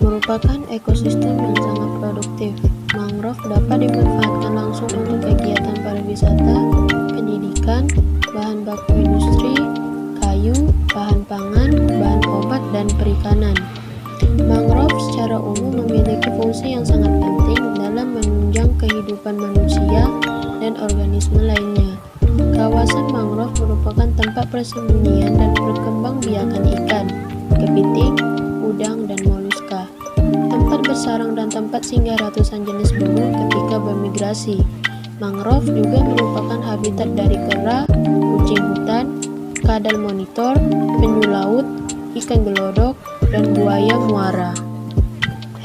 merupakan ekosistem yang sangat produktif. Mangrove dapat dimanfaatkan langsung untuk kegiatan pariwisata, pendidikan, bahan baku industri, kayu, bahan pangan, bahan obat, dan perikanan. Mangrove secara umum memiliki fungsi yang sangat penting dalam menunjang kehidupan manusia dan organisme lainnya. Kawasan mangrove merupakan tempat persembunyian dan perkembangbiakan ikan, kepiting, udang, dan moluska, tempat bersarang dan tempat singgah ratusan jenis burung ketika bermigrasi. Mangrove juga merupakan habitat dari kera, kucing hutan, kadal monitor, penyu laut, ikan gelodok, dan buaya muara.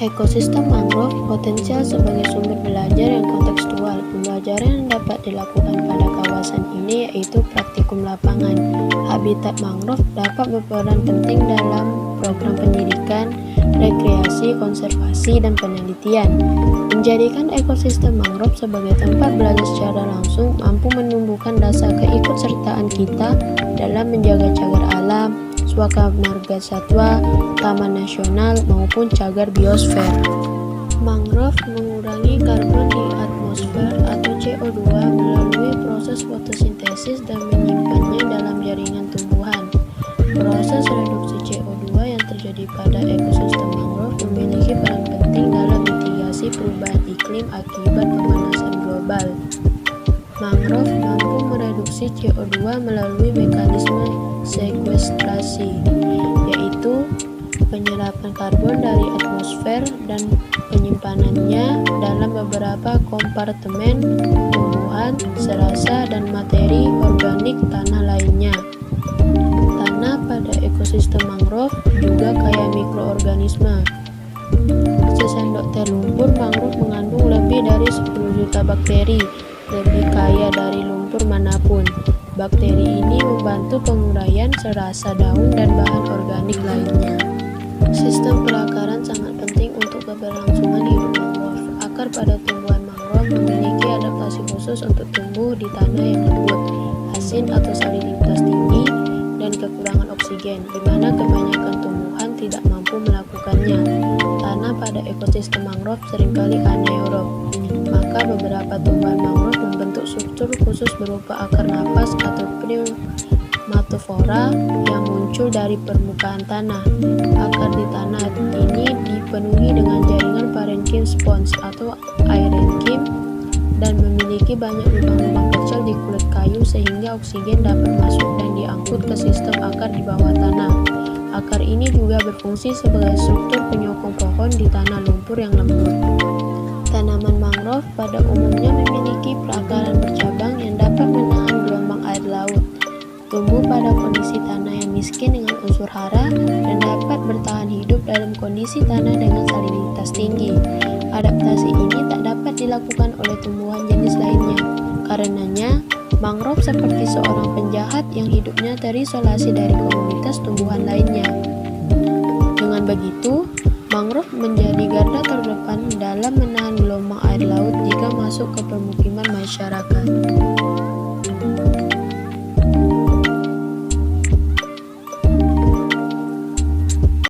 Ekosistem mangrove potensial sebagai sumber belajar yang kontekstual. Pembelajaran yang dapat dilakukan pada kawasan ini yaitu praktikum lapangan. Habitat mangrove dapat berperan penting dalam program pendidikan, rekreasi, konservasi, dan penelitian. Menjadikan ekosistem mangrove sebagai tempat belajar secara langsung mampu menumbuhkan rasa keikutsertaan kita dalam menjaga cagar alam, Swaka Marga Satwa, Taman Nasional, maupun cagar biosfer. Mangrove mengurangi karbon di atmosfer atau CO2 melalui proses fotosintesis dan menyimpannya dalam jaringan tumbuhan. Proses reduksi CO2 yang terjadi pada ekosistem mangrove memiliki peran penting dalam mitigasi perubahan iklim akibat pemanasan global. Mangrove mampu mereduksi CO2 melalui mekanisme sekuestrasi, yaitu penyerapan karbon dari atmosfer dan penyimpanannya dalam beberapa kompartemen tumbuhan, serasa, dan materi organik tanah lainnya. Tanah pada ekosistem mangrove juga kaya mikroorganisme. Sesendok teh lumpur mangrove mengandung lebih dari 10 juta bakteri, lebih kaya dari lumpur manapun. Bakteri ini membantu penguraian serasa daun dan bahan organik lainnya. Sistem perakaran sangat penting untuk keberlangsungan hidup mangrove. Akar pada tumbuhan mangrove memiliki adaptasi khusus untuk tumbuh di tanah yang lembut, asin atau salinitas tinggi, dan kekurangan oksigen, di mana kebanyakan tumbuhan tidak mampu melakukannya. Tanah pada ekosistem mangrove seringkali anaerob, maka beberapa tumbuhan mangrove membentuk struktur khusus berupa akar napas atau pneumatofora yang muncul dari permukaan tanah. Akar di tanah ini dipenuhi dengan jaringan parenkim spons atau aerenkim dan memiliki banyak lubang-lubang kecil di kulit kayu sehingga oksigen dapat masuk dan diangkut ke sistem akar di bawah tanah. Akar ini juga berfungsi sebagai struktur penyokong pohon di tanah lumpur yang lembut. Tanaman mangrove pada umumnya memiliki perakaran bercabang yang dapat menahan gelombang air laut, tumbuh pada kondisi tanah yang miskin dengan unsur hara, dan dapat bertahan hidup dalam kondisi tanah dengan salinitas tinggi. Adaptasi ini tak dapat dilakukan oleh tumbuhan jenis lainnya. Karenanya, mangrove seperti seorang penjahat yang hidupnya terisolasi dari komunitas tumbuhan lainnya. Dengan begitu, mangrove menjadi garda terdepan dalam menahan gelombang air laut jika masuk ke permukiman masyarakat.